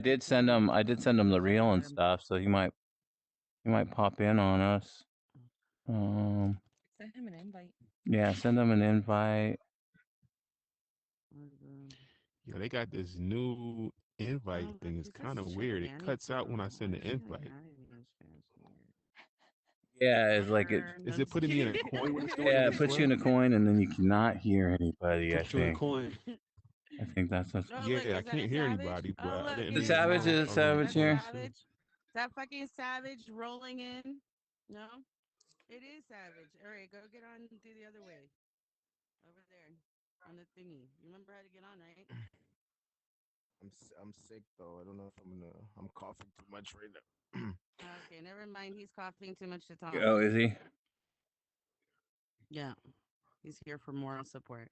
I did send him the reel and stuff, so he might pop in on us. Send him an invite. Yeah, send him an invite. Yeah, they got this new invite thing. It's Is this kind of chick weird. It Annie? cuts out when I Why send is the she like invite. adding me as fans here? Yeah, it's like it. No, Is I'm it just putting me in kidding. a coin when it's doing it Yeah, it as puts you in well? a coin, and then you cannot hear anybody. I Put you in a think. coin. I think that's what's. Oh, look, Yeah, I is can't that hear Savage? anybody, Oh, but I look, didn't it The is even Savage know is Savage. Savage That's here. Savage. Is that fucking Savage rolling in? No? It is Savage. All right, go get on through the other way. Over there. On the thingy. You remember how to get on, right? I'm sick though. I don't know if I'm coughing too much right now. Okay, never mind. He's coughing too much to talk. Oh, is he? Yeah, he's here for moral support.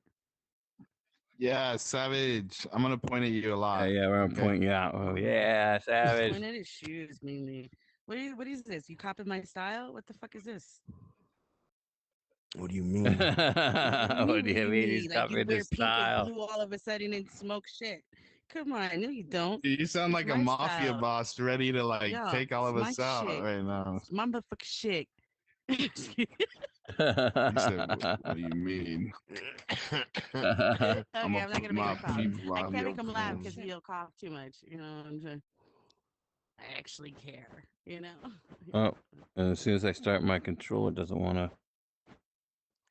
Yeah, Savage. I'm gonna point at you a Yeah, lot. yeah, we're gonna Okay. point you out. Oh yeah, Savage. Point at his shoes, mainly. What is this? You copy my style? What the fuck is this? What do you mean? What do you What mean? do What do you you mean? He's mean? Like you copied wear his pink and style. blue all of a sudden and smoke shit? Come on, no, you don't. You sound It's like a my mafia style. boss ready to like Yeah, take all it's of my us out shit. right now. It's my motherfucking shit. You said, what do you mean? Okay, I'm gonna I'm not put gonna make my him cough. people I on can't your make him laugh because phone. he'll cough too much. You know, I actually care. You know. Oh, and as soon as I start, my controller doesn't want to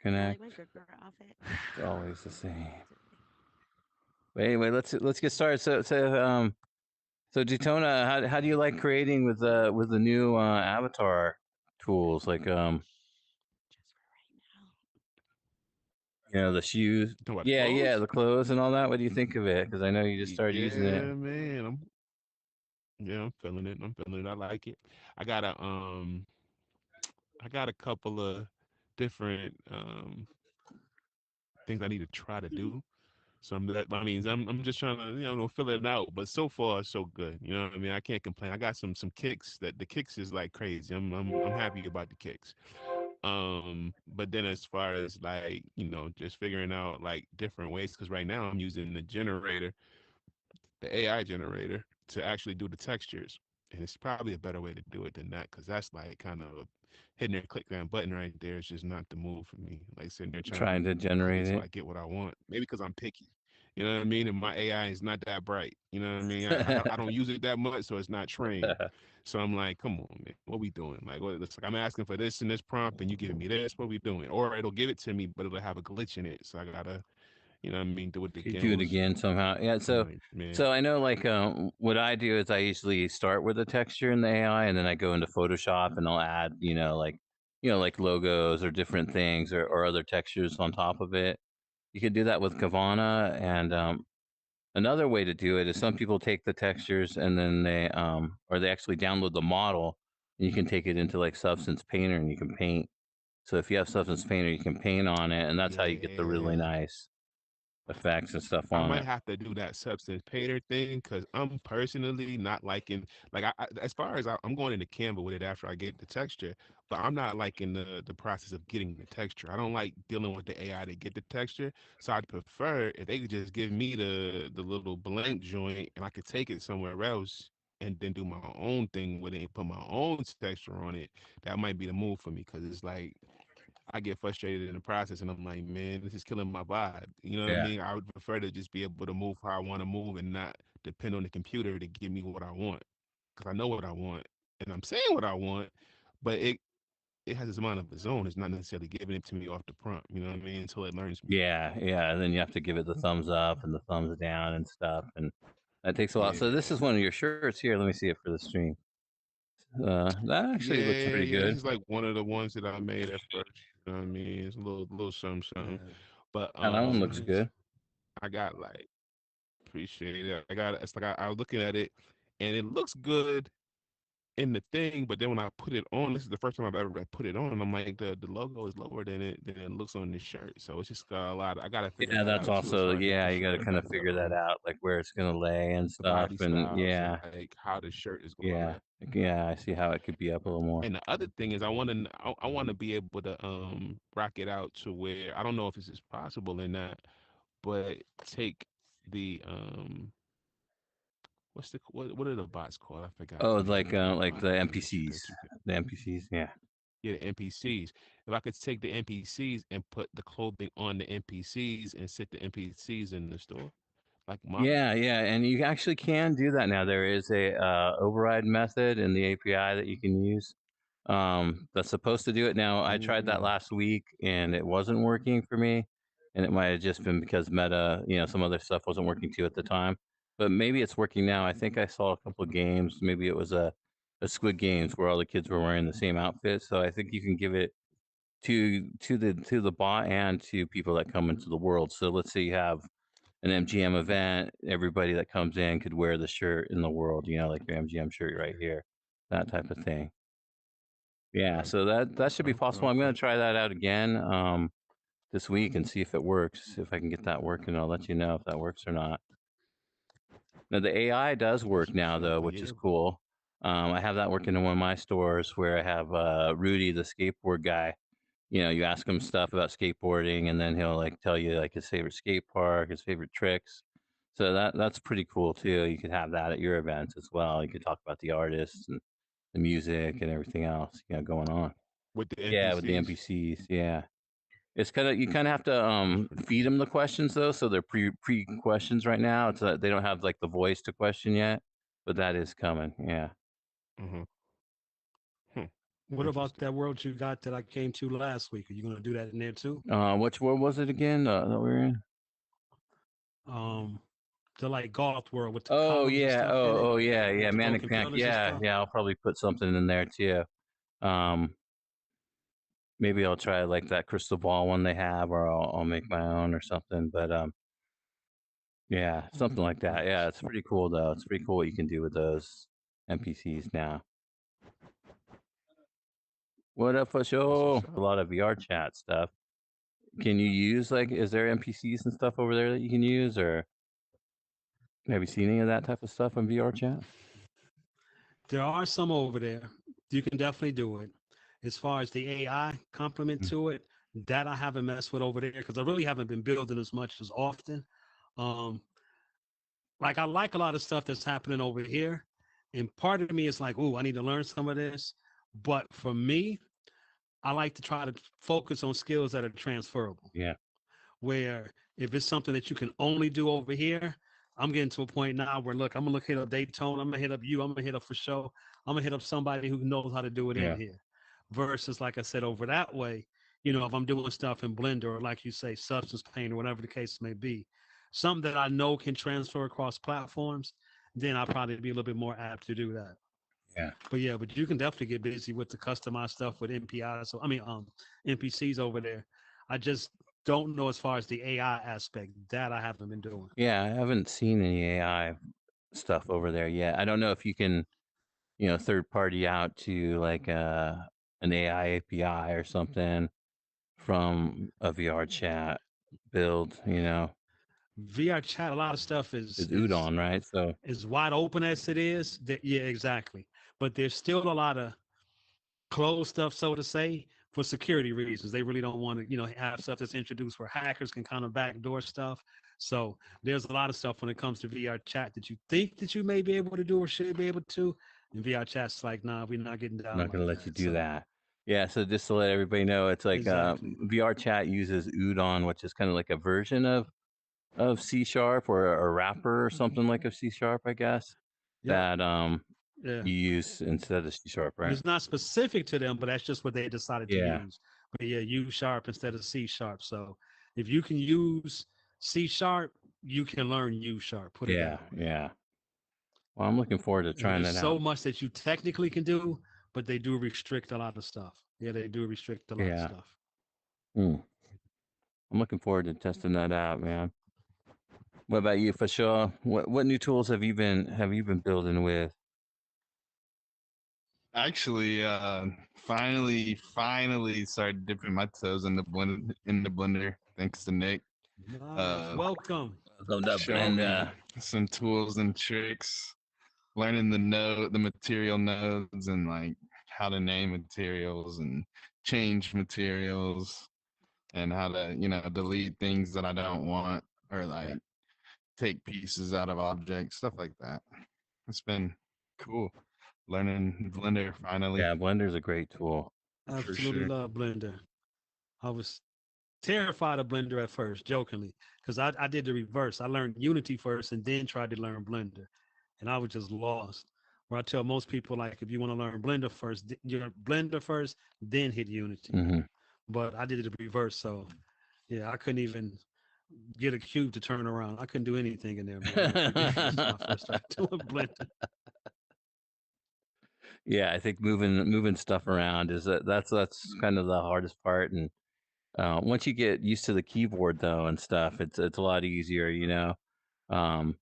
I like my connect. good girl outfit. It's always the same. But anyway, let's get started. So Daytona, how do you like creating with the new avatar tools like Just for right now. the shoes? Talking about the Yeah, yeah, clothes? the clothes and all that. What do you think of it? Because I know you just started using it. Yeah, man. I'm feeling it. I'm feeling it. I like it. I got a I got a couple of different things I need to try to do. So I mean, I'm just trying to fill it out. But so far, so good. You know what I mean? I can't complain. I got some kicks that the kicks is like crazy. I'm happy about the kicks. But then as far as like just figuring out like different ways, because right now I'm using the generator, the AI generator, to actually do the textures. And it's probably a better way to do it than that, because that's like kind of hitting and click that button right there is just not the move for me. Like sitting there trying Trying to to click generate it so it. I get what I want. Maybe because I'm picky. You know what I mean? And my AI is not that bright. You know what I mean? I don't use it that much, so it's not trained. So I'm like, come on, man, what we doing? Like, it's like I'm asking for this in this prompt, and you giving me this. What we doing? Or it'll give it to me, but it'll have a glitch in it. So I gotta, what I mean, do it You again. do it What's again somehow. Yeah. I'm like, man, So I know like what I do is I usually start with a texture in the AI, and then I go into Photoshop and I'll add like logos or different things or other textures on top of it. You could do that with Kavana, and another way to do it is some people take the textures and then they actually download the model, and you can take it into like Substance Painter and you can paint. So if you have Substance Painter, you can paint on it, and that's how you get the really yeah. nice effects and stuff I on might it. have to do that substance painter thing because I'm personally not liking like as far as I'm going into Canva with it after I get the texture, but I'm not liking the process of getting the texture. I don't like dealing with the AI to get the texture, so I'd prefer if they could just give me the little blank joint and I could take it somewhere else and then do my own thing with it and put my own texture on it. That might be the move for me because it's like I get frustrated in the process and I'm like, man, this is killing my vibe. You know what I Yeah. mean? I would prefer to just be able to move how I want to move and not depend on the computer to give me what I want. Because I know what I want and I'm saying what I want, but it has its mind of its own. It's not necessarily giving it to me off the prompt. You know what I mean? Until it learns me. Yeah, yeah, and then you have to give it the thumbs up and the thumbs down and stuff, and that takes a while. So this is Yeah. one of your shirts here. Let me see it for the stream. That actually looks Yeah, pretty yeah. This good. is like one of the ones that I made at first. You know what I mean? It's a little something, something. But Yeah, that one looks good. I got like appreciate it. It's like I was looking at it and it looks good in the thing, but then when I put it on, this is the first time I've ever put it on, and I'm like, the logo is lower than it looks on this shirt. So it's just got a lot. I gotta figure Yeah, that that's out too, as also far as what yeah. the You got to shirt, kind of figure that out, like where it's gonna lay and the stuff, body and styles, and yeah, like how the shirt is gonna yeah, lay. yeah. I see how it could be up a little more. And the other thing is, I want to be able to rock it out to where I don't know if this is possible in that, but take the what are the bots called? I forgot Oh, the name of the like bot the feature NPCs, that you can. the NPCs. Yeah. Yeah, the NPCs. If I could take the NPCs and put the clothing on the NPCs and sit the NPCs in the store like models. Yeah, yeah, and you actually can do that now. There is a override method in the API that you can use. That's supposed to do it. Now, I tried that Ooh. last week and it wasn't working for me, and it might have just been because Meta, some other stuff wasn't working too at the time. But maybe it's working now. I think I saw a couple of games. Maybe it was a Squid Games where all the kids were wearing the same outfit. So I think you can give it to the bot and to people that come into the world. So let's say you have an MGM event, everybody that comes in could wear the shirt in the world, like your MGM shirt right here, that type of thing. Yeah, so that should be Okay. possible. I'm gonna Okay. try that out again this week and see if it works. If I can get that working, I'll let you know if that works or not. Now the AI does That's work what's now up. though, But which yeah, is cool. I have that working in one of my stores where I have Rudy, the skateboard guy. You ask him stuff about skateboarding, and then he'll like tell you like his favorite skate park, his favorite tricks. So that's pretty cool too. You could have that at your events as well. You could talk about the artists and the music and everything else going on. with the Yeah, with the NPCs. NPCs. Yeah, it's kind of you kind of have to That's pretty feed cool. them the questions though, so they're pre questions right now. It's they don't have like the voice to question yet, but that is coming. Yeah. Uh-huh. Hmm. What about Interesting. that world you got that I came to last week? Are you going to do that in there too? Which what was it again that we were in? Um, the like golf world with the Oh columns and yeah. stuff in it, Oh yeah. with Yeah. the Manic broken Panic. pillars and Yeah. stuff. Yeah. I'll probably put something in there too. Um, maybe I'll try like that crystal ball one they have, or I'll make my own or something. But yeah, something like that. Yeah, Nice. it's pretty cool though. It's pretty cool what you can do with those NPCs now. What up for That's show? what's A up. lot of VR chat stuff. Can you use like? Is there NPCs and stuff over there that you can use, or have you seen any of that type of stuff on VR chat? There are some over there. You can definitely do it. As far as the AI complement Mm. to it, that I haven't messed with over there because I really haven't been building as much as often. Um, like I like a lot of stuff that's happening over here, and part of me is like, "Ooh, I need to learn some of this." But for me, I like to try to focus on skills that are transferable. Yeah, Where if it's something that you can only do over here, I'm getting to a point now where look, I'm gonna hit up Daytona, I'm gonna hit up you, I'm gonna hit up for show, I'm gonna hit up somebody who knows how to do it in yeah, here. Versus like I said, over that way, if I'm doing stuff in Blender or like you say, substance paint or whatever the case may be, something that I know can transfer across platforms, then I'll probably be a little bit more apt to do that. yeah. But yeah, but you can definitely get busy with the customized stuff with MPI. So I mean, NPCs over there. I just don't know as far as the AI aspect that I haven't been doing. Yeah, I haven't seen any AI stuff over there yet. I don't know if you can, third party out to like an AI API or something from a VR chat build, VR chat, a lot of stuff is is is Udon, right? So is wide open as it is. That, yeah, exactly. But there's still a lot of closed stuff, so to say, for security reasons. They really don't want to, have stuff that's introduced where hackers can kind of backdoor stuff. So there's a lot of stuff when it comes to VR chat that you think that you may be able to do or should be able to. And VR chat's like, nah, we're not getting I'm down not gonna like let you that. do So that. Yeah, so just to let everybody know, it's like exactly. VR chat uses Udon, which is kind of like a version of C sharp or a wrapper or something like a C sharp, I guess. Yep. That Yeah. you use instead of C sharp, And right? it's not specific to them, but that's just what they decided to Yeah, use. But yeah, U sharp instead of C sharp. So if you can use C sharp, you can learn U sharp. Put it yeah, that way. yeah. Well, I'm looking forward to And trying there's that so out. much that you technically can do, but they do restrict a lot of stuff. Yeah, they do restrict a lot of Yeah. stuff. Mm. I'm looking forward to testing that out, man. What about you, for sure? What new tools have you been building with? Actually, finally started dipping my toes in the blender. Thanks to Nick, Nice. uh, Welcome. Love that showing me blender. some tools and tricks, learning the material nodes, and like how to name materials and change materials, and how to delete things that I don't want, or Yeah. like take pieces out of objects, stuff like that. It's been cool learning Blender finally Yeah, Blender's a great tool. for Absolutely sure. love Blender. I was terrified of Blender at first, jokingly, because I did the reverse. I learned Unity first and then tried to learn Blender, and I was just lost. Where I tell most people, like, if you want to learn Blender first, you Blender first, then hit Unity. Hmm. But I did it the reverse, so yeah, I couldn't even get a cube to turn around. I couldn't do anything in there, man. It was ridiculous when I first started doing Blender. Yeah, I think moving stuff around is that's kind of the hardest part. And once you get used to the keyboard though and stuff, it's a lot easier. Um,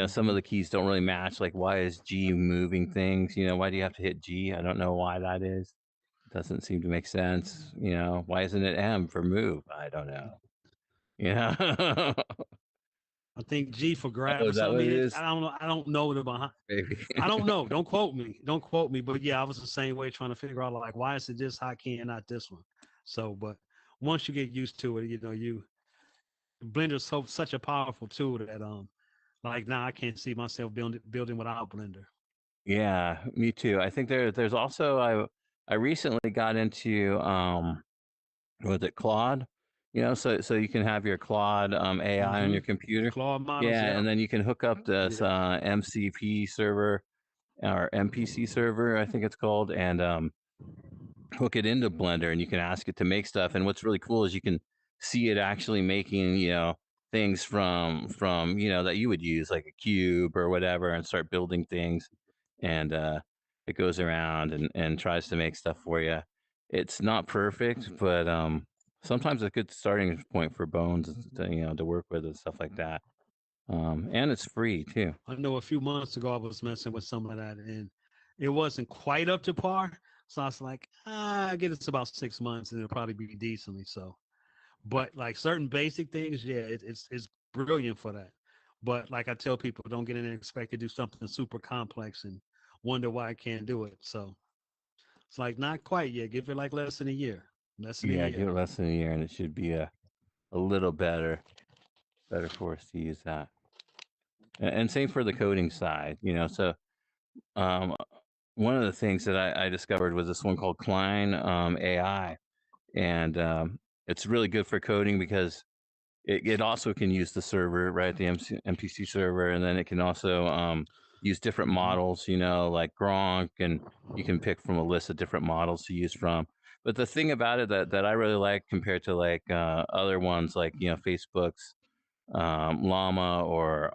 some of Hmm. the keys don't really match. Like, why is G moving things? Why do you have to hit G? I don't know why that is. Doesn't seem to make sense. Why isn't it M for move? I don't know. Yeah. I think G for grab Oh, or is that something. what I it mean, is? I don't know. I don't know the behind. Maybe. I don't know. Don't quote me. Don't quote me. But yeah, I was the same way trying to figure out like why is it this high key and not this one. So, but once you get used to it, Blender's such a powerful tool that like now I can't see myself building without Blender. Yeah, me too. I think there's also I recently got into was it Claude? So you can have your Claude AI on Hmm. your The computer. claw models, Yeah, yeah, and then you can hook up this yeah. MCP server or MPC server, I think it's called, and hook it into Blender, and you can ask it to make stuff. And what's really cool is you can see it actually making, things from that you would use like a cube or whatever, and start building things. And it goes around and tries to make stuff for you. It's not perfect, but sometimes a good starting point for Bones to work with and stuff like that. And it's free too. I know a few months ago I was messing with some of that and it wasn't quite up to par. So I was like, I get it's about 6 months and it'll probably be decently so. But like certain basic things, yeah, it's brilliant for that. But like I tell people, don't get in and expect to do something super complex and wonder why I can't do it. So it's like not quite yet. Give it like less than a year. Less than a Yeah, year. give it less than a year, and it should be a little better for us to use that. And same for the coding side, So um, one of the things that I discovered was this one called Klein AI, and it's really good for coding because it also can use the server, right? The MPC server, and then it can also use different Hmm. models, like Gronk, and you can pick from a list of different models to use from. But the thing about it that I really like compared to like other ones, like Facebook's Llama or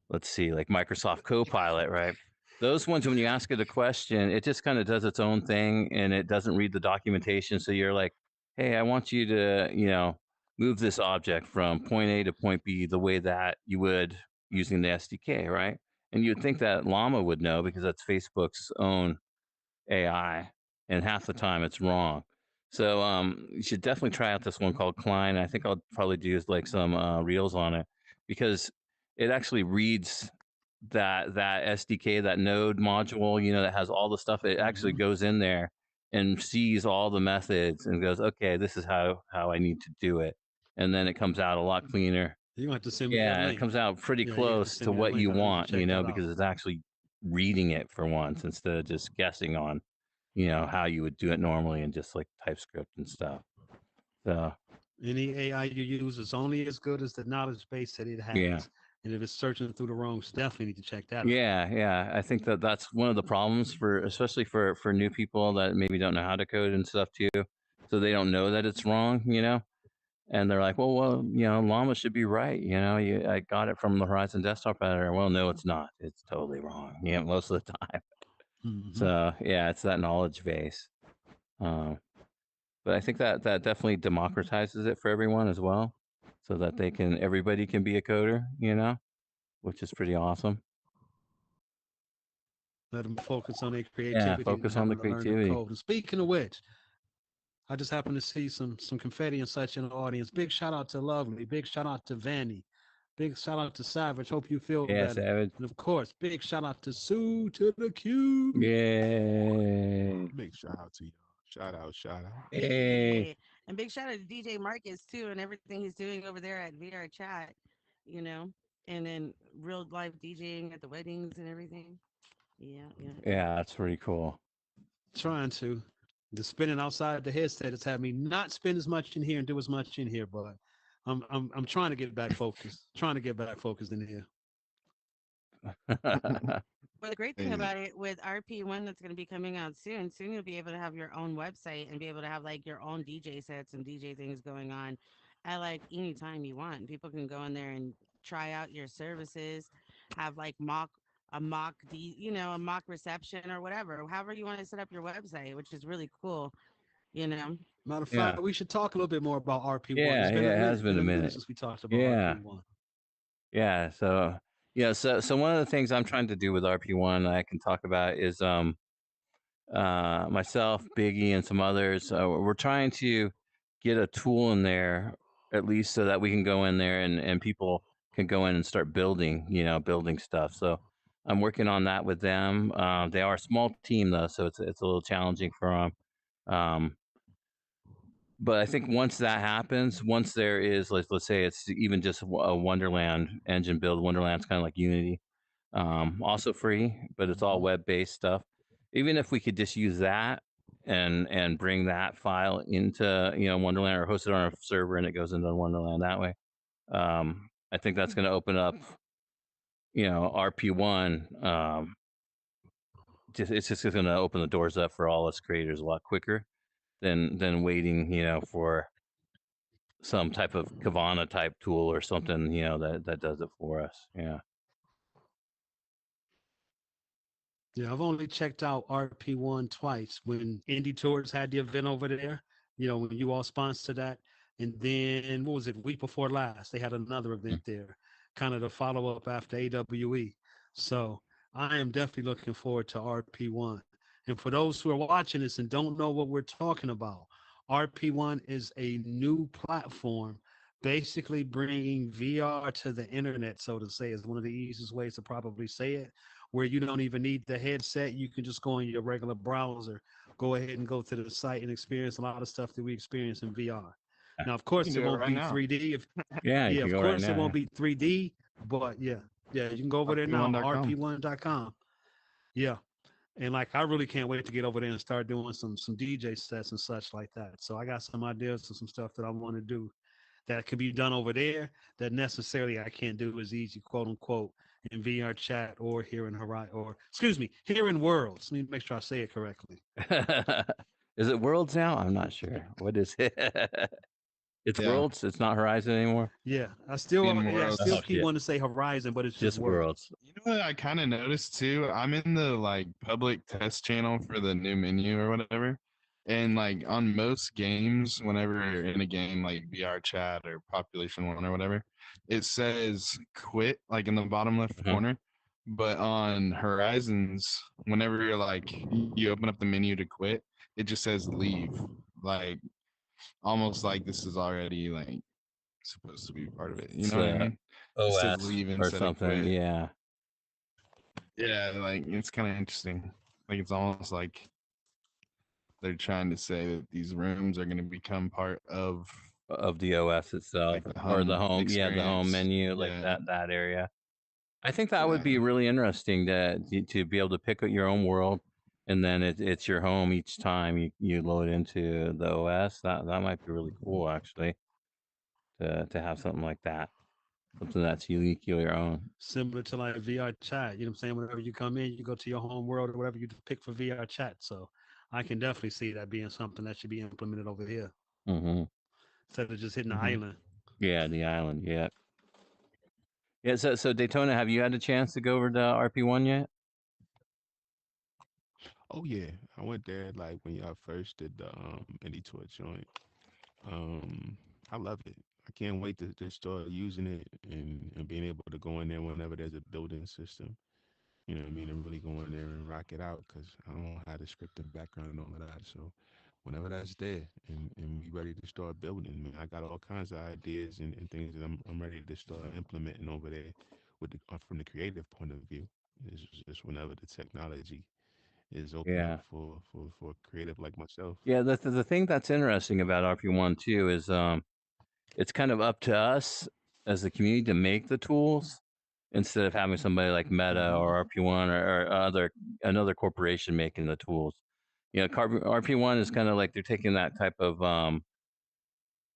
let's see, like Microsoft Copilot, right? Those ones, when you ask it a question, it just kind of does its own thing and it doesn't read the documentation. So you're like, hey, I want you to, move this object from point A to point B the way that you would using the SDK, right? And you'd think that Llama would know because that's Facebook's own AI, and half the time it's wrong. So you should definitely try out this one called Klein. I think I'll probably do like some reels on it because it actually reads that SDK, that node module, that has all the stuff. It actually Hmm. goes in there and sees all the methods and goes, okay, this is how I need to do it, and then it comes out a lot cleaner. You're gonna have to send me that Yeah, it link. comes out pretty Yeah, you're gonna have to close to send me that what link. you I need to want, check that out. because it's actually reading it for once instead of just guessing on, how you would do it normally in just like TypeScript and stuff. So, Any AI you use is only as good as the knowledge base that it yeah. has. And if it's searching through the wrong stuff, you need to check that out. Yeah, yeah. I think that that's one of the problems for, especially for new people that maybe don't know how to code and stuff too. So they don't know that it's wrong, and they're like, well, Llama should be right. I got it from the Horizon Desktop Editor. Well, no, it's not. It's totally wrong. Yeah, most of the time. Hmm. So yeah, it's that knowledge base. Um, but I think that definitely democratizes it for everyone as well, so that everybody can be a coder, which is pretty awesome. Let them focus on their Yeah, creativity than focus on the having to learn to creativity. code. And speaking of which, I just happened to see some confetti and such in the audience. Big shout out to Lovely. Big shout out to Vanny. Big shout out to Savage. Hope you feel Yeah, better. Savage. And of course, big shout out to Sue to the Q. Yay. Big shout out to y'all. Shout out, shout out. Hey. Yeah. And big shout out to DJ Marcus too and everything he's doing over there at VR Chat, you know. And then real life DJing at the weddings and everything. Yeah, yeah, yeah. Yeah, that's pretty cool. Trying to. The spinning outside the headset has had me not spend as much in here and do as much in here, but I'm trying to get back focused. Trying to get back focused in here. Well, the great thing Hey, about it with RP1 that's going to be coming out soon you'll be able to have your own website and be able to have like your own DJ sets and DJ things going on at like any time you want. People can go in there and try out your services, have like a mock reception or whatever, however you want to set up your website, which is really cool, you know. Matter of Yeah. fact, we should talk a little bit more about RP1. Yeah, It's been yeah, a it has minute, been been a a minute minute. since we talked about Yeah. RP1. Yeah. So one of the things I'm trying to do with RP1 I can talk about is myself, Biggie, and some others. We're trying to get a tool in there, at least so that we can go in there and people can go in and start building, building stuff. So I'm working on that with them. They are a small team though, so it's a little challenging for them. But I think once that happens, once there is, let's say it's even just a Wonderland engine build. Wonderland's kind of like Unity, also free, but it's all Mhm. web based stuff. Even if we could just use that and bring that file into Wonderland or host it on a server and it goes into Wonderland that way, I think that's going to open up RP1. It's just going to open the doors up for all us creators a lot quicker than waiting for some type of Kavana type tool or something that does it for us. Yeah. Yeah, I've only checked out RP1 twice when Indie Tours had the event over there, when you all sponsored that. And then what was it, week before last, they had another event there, kind of the follow up after AWE. So I am definitely looking forward to RP1. And for those who are watching this and don't know what we're talking about, RP1 is a new platform basically bringing VR to the internet, so to say, is one of the easiest ways to probably say it, where you don't even need the headset. You can just go in your regular browser, go ahead and go to the site and experience a lot of stuff that we experience in VR. Now, of you can course, it do it won't right be now. 3D. Yeah, you Yeah, can of go right course, it now. won't be 3D, but yeah, you can go over there now, RP1.com. rp1.com. Yeah. And like I really can't wait to get over there and start doing some DJ sets and such like that. So I got some ideas and some stuff that I want to do that could be done over there that necessarily I can't do as easy, quote unquote, in VR chat or here in Horizon, or excuse me, here in Worlds. Let me make sure I say it correctly. Is it Worlds now? I'm not sure. What is it? It's Yeah, Worlds. It's not Horizon anymore. in I still Oh worlds. keep shit, wanting to say Horizon, but it's just just Worlds. Worlds. You know what I kind of noticed too? I'm in the like public test channel for the new menu or whatever. And like on most games, whenever you're in a game like VR chat or population one or whatever, it says quit like in the bottom left Mhm. corner. But on Horizons, whenever you're like you open up the menu to quit, it just says leave. Like almost like this is already like supposed to be part of it. You It's know what I mean? It says OS leave or instead of something. quit. Yeah, Yeah, like it's kind of interesting. Like it's almost like they're trying to say that these rooms are going to become part of of the OS itself like the or the home home. Yeah, the home experience. menu, like Yeah, that area. I think that would yeah, be really interesting to be able to pick your own world, and then it's your home each time you load into the OS. That might be really cool, actually, to have something like that, something that's uniquely your own. Similar to like VR chat. You know what I'm saying? Whenever you come in, you go to your home world or whatever you pick for VR chat. So I can definitely see that being something that should be implemented over here Hmm. instead of just hitting the hmm island. Yeah, the island. Yeah, yeah. So Daytona, have you had a chance to go over to RP1 yet? Oh yeah, I went there like when y'all first did the indie tour joint. Um, I love it. I can't wait to start using it and being able to go in there whenever there's a building system. You know what I mean? And really go in there and rock it out because I don't have the scripting background and all of that. So whenever that's there and we ready to start building, man, I got all kinds of ideas and things that I'm ready to start implementing over there with from the creative point of view. It's just whenever the technology is open up Yeah, for creative like myself. yeah. The thing that's interesting about RP1 too is it's kind of up to us as the community to make the tools. instead of having somebody like Meta or RP1 or another corporation making the tools. RP1 is kind of like they're taking that type of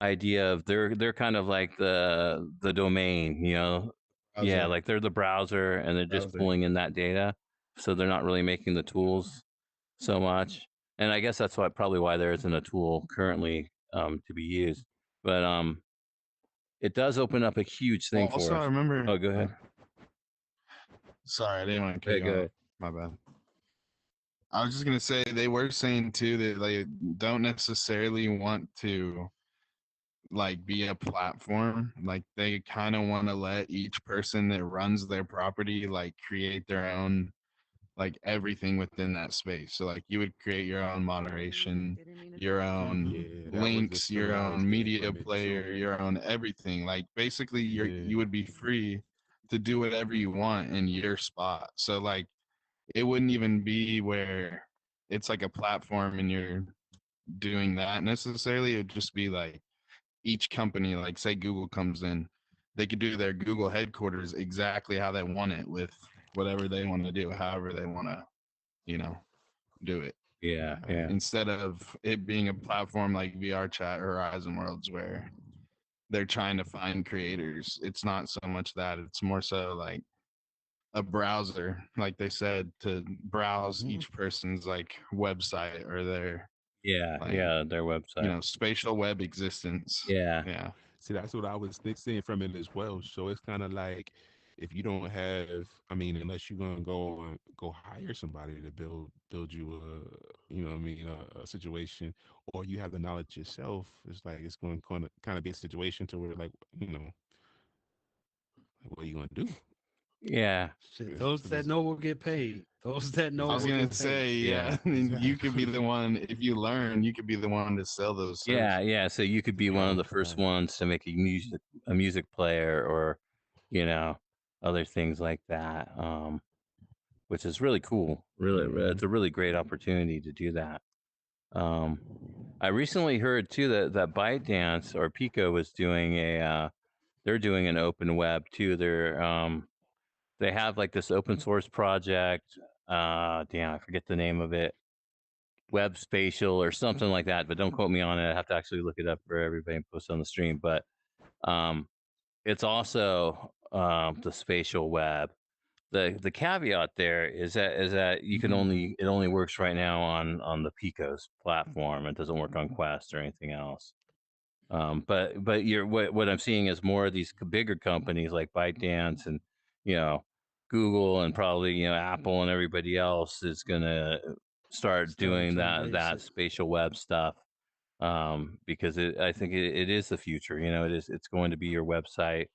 idea of they're kind of like the domain, yeah, Browser. like they're the browser and they're just Browser. pulling in that data, so they're not really making the tools so much. And I guess that's probably why there isn't a tool currently to be used. But it does open up a huge thing for Also, I us. remember. Oh, go ahead. Sorry, I didn't want to cut Hey, you go off. ahead. My bad. I was just gonna say they were saying too that they don't necessarily want to like be a platform. Like they kind of want to let each person that runs their property like create their own like everything within that space. So like you would create your own moderation, Didn't mean to your cut you off. own Yeah, that was the links, your feeling I was own getting media from it too. player, your own everything. Like basically Yeah. you would be free to do whatever you want in your spot. So like it wouldn't even be where it's like a platform and you're doing that necessarily. It would just be like each company, like say Google comes in, they could do their Google headquarters exactly how they want it with whatever they want to do, however they want to, you know, do it. Yeah, Right. yeah, Instead of it being a platform like VR Chat or Horizon Worlds where they're trying to find creators. It's not so much that, it's more so like a browser, like they said, to browse Mhm. each person's like website or their yeah, like, yeah. Their website. spatial web existence. Yeah, Yeah. See, that's what I was seeing from it as well. So it's kind of like if you don't have, I mean, unless you're gonna go hire somebody to build you a, what I mean, a situation, or you have the knowledge yourself. It's like it's going to kind of be a situation to where like like, what are you gonna do? yeah, Shit, those that Because know will get paid. Those that know I was will gonna get paid. say, yeah, yeah. and you could be exactly, the one if you learn, you could be the one to sell those Yeah, services. yeah. So you could be one of the first right. ones to make a music player, or you know, other things like that. Which is really cool. Really, Hmm. it's a really great opportunity to do that. Um, I recently heard too that ByteDance or Pico was doing they're doing an open web too. They have like this open source project. Damn, I forget the name of it. Web Spatial or something like that, but don't quote me on it. I have to actually look it up for everybody and post on the stream. But um, it's also the spatial web. The caveat there is that you can only it only works right now on the Picos platform. It doesn't work on Quest or anything else. But what I'm seeing is more of these bigger companies like ByteDance and you know Google and probably Apple and everybody else is gonna start Starting doing to that embrace that it. spatial web stuff, because I think it is the future. It's going to be your website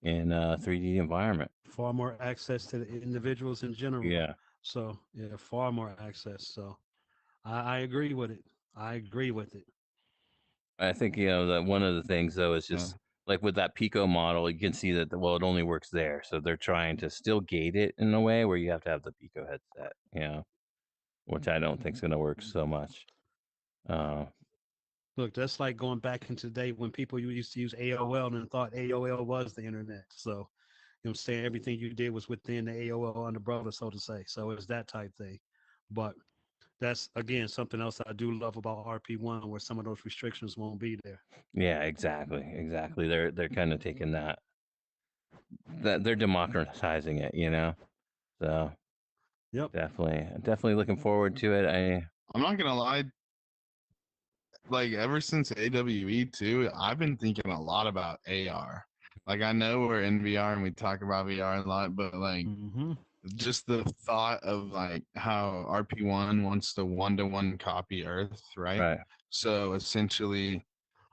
in a 3D environment. Far more access to the individuals in general. Yeah. So yeah, far more access. So I agree with it. I agree with it. I think that one of the things though is Yeah. just like with that Pico model, you can see that well, it only works there, so they're trying to still gate it in a way where you have to have the Pico headset, which I don't think is going to work so much. Uh, Look, that's like going back into the day when people used to use AOL and thought AOL was the internet. So, you know what I'm saying? Everything you did was within the AOL umbrella, so to say. So it's that type thing. But that's again something else I do love about RP1 where some of those restrictions won't be there. yeah, exactly, exactly. They're kind of taking that they're democratizing it. So Yep. definitely looking forward to it. I'm not gonna lie, like ever since AWE too, I've been thinking a lot about AR. Like I know we're in VR and we talk about VR a lot, but like Mm-hmm. just the thought of like how RP1 wants to one-to-one copy Earth, right? Right. So essentially,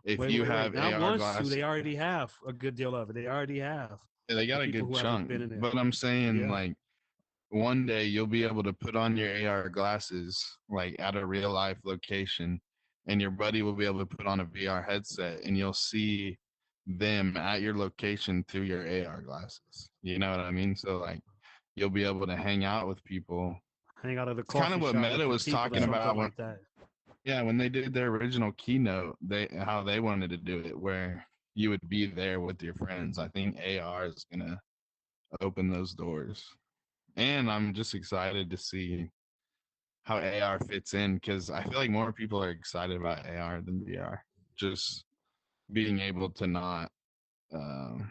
if Wait, you wait, wait. have Not AR wants to. glass, They already have a good deal of it. They already have. yeah, they The got a people good who haven't chunk. been in there. But I'm saying Yeah. like one day you'll be able to put on your AR glasses like at a real life location, and your buddy will be able to put on a VR headset, and you'll see them at your location through your AR glasses. You know what I mean? So like you'll be able to hang out with people. Hang out at a It's kind of coffee what shop Meta with your was people or talking something about when like that. yeah, when they did their original keynote, they how they wanted to do it where you would be there with your friends. I think AR is gonna open those doors. And I'm just excited to see how AR fits in because I feel like more people are excited about AR than VR. Just being able to not um,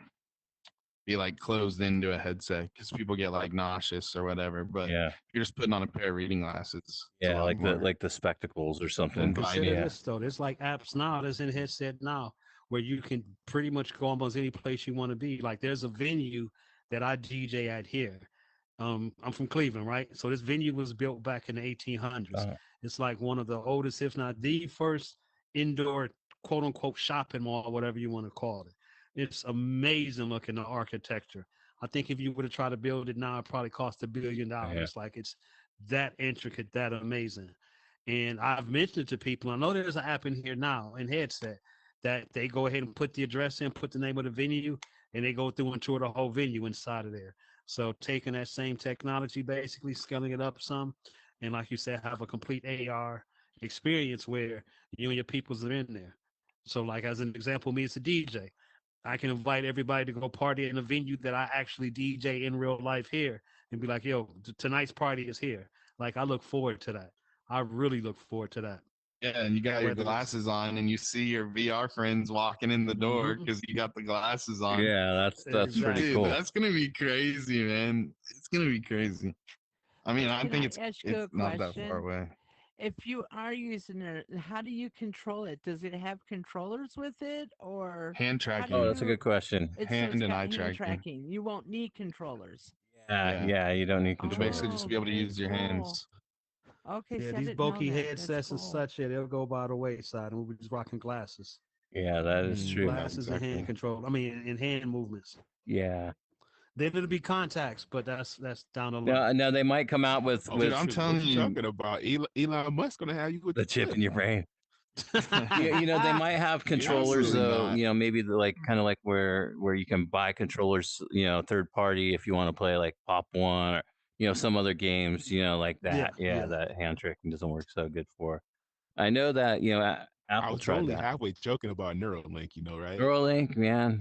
be like closed into a headset because people get like nauseous or whatever. But Yeah. if you're just putting on a pair of reading glasses, it's a Yeah, lot more like the spectacles or something. Consider inviting. Yeah. this though. There's like apps now that's in headset now where you can pretty much go almost any place you want to be. Like there's a venue that I DJ at here. I'm from Cleveland, right? So this venue was built back in the 1800s. Oh, It's like one of the oldest, if not the first indoor quote unquote shopping mall, whatever you want to call it. It's amazing looking the architecture. I think if you were to try to build it now, it probably cost $1 billion. yeah. Like it's that intricate, that amazing. And I've mentioned it to people. I know there's an app in here now in headset that they go ahead and put the address in, put the name of the venue, and they go through and tour the whole venue inside of there. So taking that same technology, basically scaling it up some, and like you said, have a complete AR experience where you and your peoples are in there. So like as an example, me as a DJ, I can invite everybody to go party in a venue that I actually DJ in real life here and be like, yo, tonight's party is here. Like I look forward to that. I really look forward to that. Yeah, and you got your Whether it's glasses on, and you see your VR friends walking in the door Mhm, because you got the glasses on. Yeah, that's pretty exactly. Dude, cool. that's gonna be crazy, man. It's gonna be crazy. I mean, I Can think I ask you it's a not that far question? away. If you are using it, how do you control it? Does it have controllers with it, or Hand how do Oh, tracking, that's a you? good question. So hand it's and got eye hand tracking. tracking. You won't need controllers. Yeah, Yeah. yeah, you don't need You'll basically controllers. just Oh, be able to very use your cool. hands. Okay, Yeah, see, I these didn't know bulky that. That's headsets and cool. such, yeah, they'll go by the wayside, and we'll be just rocking glasses, Yeah, that is true. Yeah, glasses and hand exactly. control. I mean, and hand movements. Yeah. Then it'll be contacts, but that's down the Now, line. now they might come out Oh Dude, with I'm shoot, what telling you you, talking about? Elon Musk gonna have you with the the chip chip. in your brain. Yeah, they might have controllers absolutely though. not. Maybe like kind of like where you can buy controllers. Third party if you want to play like Pop One or some other games. Like Yeah, that. Yeah, yeah. that hand tracking doesn't work so good for. I know that I Apple was tried only that. halfway joking about Neuralink, right? Neuralink, man.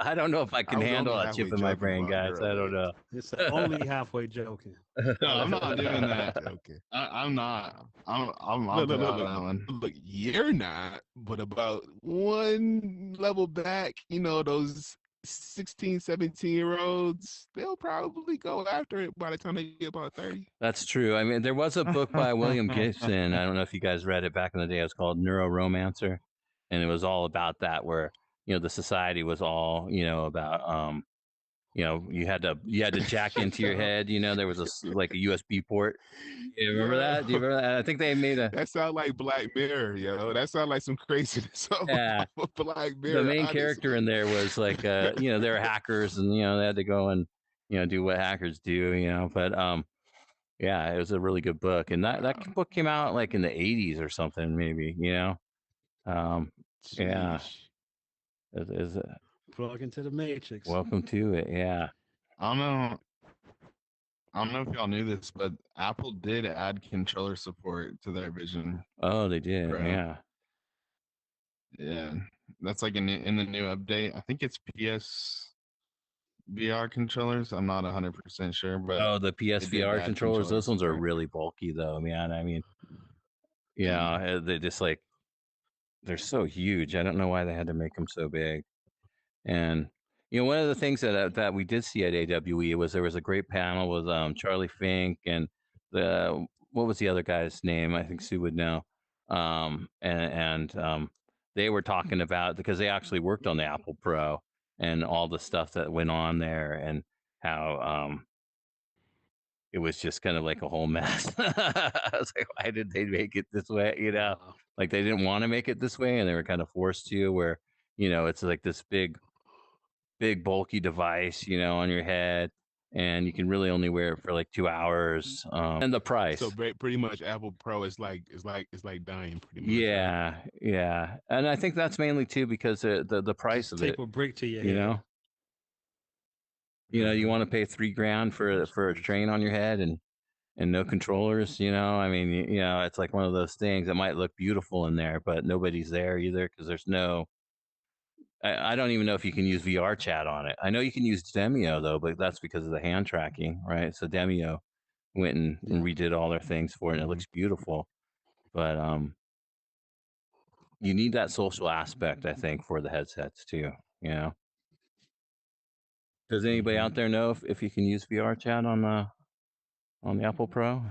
I don't know if I I can was only handle a chip halfway in my joking brain, about guys. I don't Neuralink. know. It's only halfway joking. No, I'm not doing that. Joking. I'm not. I'm Look, look, opting look, out of look, that one. look. You're not, but about one level back, those 16, 17-year-olds, they'll probably go after it by the time they get about 30. That's true. I mean, there was a book by William Gibson. I don't know if you guys read it back in the day. It was called Neuroromancer, and it was all about that, where the society was all about you had to jack into your Yo, head. There was like a USB port. You remember yo, that? Do you remember that? I think they made a that sound like Black Mirror, That sound like some craziness yeah. of Black The Mirror, main character in honestly. there was like they were hackers, and they had to go and do what hackers do. But yeah, it was a really good book, and that Wow. book came out like in the '80s or something, maybe. Um, yeah, Jeez. is Plug into the matrix. welcome to it. Yeah. I don't know. I don't know if y'all knew this, but Apple did add controller support to their Vision Oh, they did. Pro. Yeah. Yeah, that's like in the new update. I think it's PS VR controllers. I'm not 100% sure, but Oh, the they did PSVR add controllers. controller Those ones are support. really bulky, though, man. I mean, Yeah. they just like they're so huge. I don't know why they had to make them so big. And one of the things that we did see at AWE was there was a great panel with Charlie Fink and the what was the other guy's name? I think Sue would know. And they were talking about because they actually worked on the Apple Pro and all the stuff that went on there and how it was just kind of like a whole mess. I was like, why did they make it this way? Wow. Like they didn't want to make it this way and they were kind of forced to where it's like this big bulky device, on your head, and you can really only wear it for like 2 hours. And the So price, pretty much Apple Pro is like dying pretty much, right? yeah, yeah, and I think that's mainly too because the price Just of tape it. a brick to your You head. know, you Uh-huh. want to pay $3,000 for That's a crazy. train on your head and no controllers. I mean, it's like one of those things that might look beautiful in there, but nobody's there either because there's no I don't even know if you can use VR chat on it. I know you can use Demio though, but that's because of the hand tracking, right? So Demio went and redid all their things for it, and it looks beautiful. But you need that social aspect, I think, for the headsets too. You know, does anybody Mhm. out there know if you can use VR chat on the Apple Pro?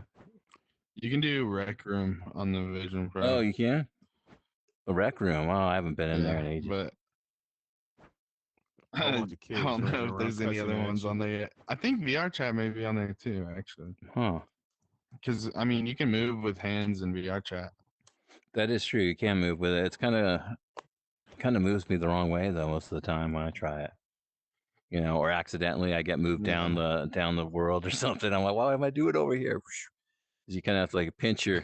You can do Rec Room on the Vision Oh, Pro. you can. The Rec Room. Oh, I haven't been in there Yeah, in ages. but I I want the kids don't know running if around there's any cussing other at ones you. on there yet. I think VR chat may be on there too, actually. Huh. Because I mean, you can move with hands in VR chat. That is true. You can move with it. It's kind of moves me the wrong way though most of the time when I try it. You know, or accidentally I get moved down Yeah. the world or something. I'm like, why am I doing over here? 'Cause you kind of have to like pinch your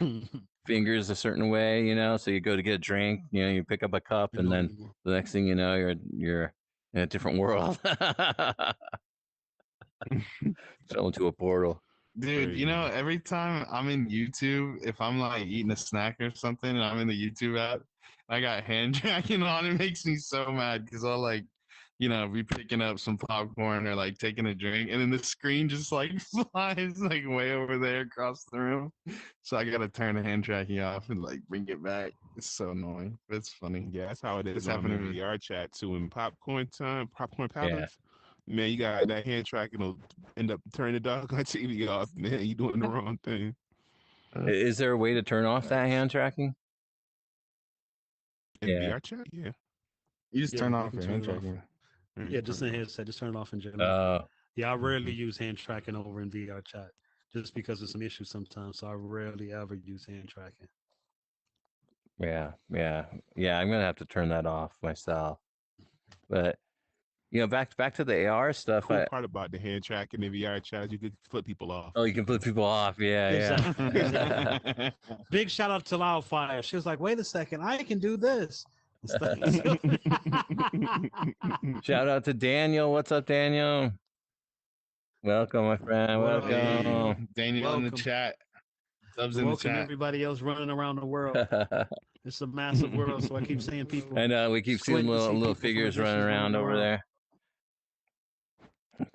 fingers a certain way, you know. So you go to get a drink, you know, you pick up a cup, You and know then anymore. the next thing you know, you're in a different world. Fell into a portal. Dude, you know, Crazy. every time I'm in YouTube, if I'm like eating a snack or something and I'm in the YouTube app, I got hand tracking on, it makes me so mad because I'll like, be picking up some popcorn or like taking a drink, and then the screen just like flies like way over there across the room. So I gotta turn the hand tracking off and like bring it back. It's so annoying. But it's funny. Yeah, that's how it It's is when I'm happened in to me. VR chat too. In popcorn time, popcorn Yeah. patterns. Man, you got that hand tracking will end up turning the dog on TV off. Man, you doing the wrong thing. Is there a way to turn off that Facts. hand tracking? In Yeah. VR chat, yeah. You just Yeah, turn you off can your turn hand it off. tracking. Yeah, just Turn in it off. headset, just turn it off in general. Oh, Yeah, I rarely Mhm. use hand tracking over in VR chat just because of some issues sometimes. So I rarely ever use hand tracking. yeah, yeah, yeah. I'm gonna have to turn that off myself. But back to the AR stuff. Cool part about the hand tracking in VR chat is you could flip people off. Oh, you can flip people off. Yeah, Exactly. yeah. Exactly. Big shout out to Loudfire. She was like, wait a second, I can do this. And stuff. Shout out to Daniel. What's up, Daniel? Welcome, my friend. What up, Hey, Daniel? Welcome. Daniel in the Welcome. chat. Subs And in the welcome chat. everybody else running around the world. It's a massive world, so I keep saying people I know we keep seeing squinting to see little people from a figures running distance running around over around. there.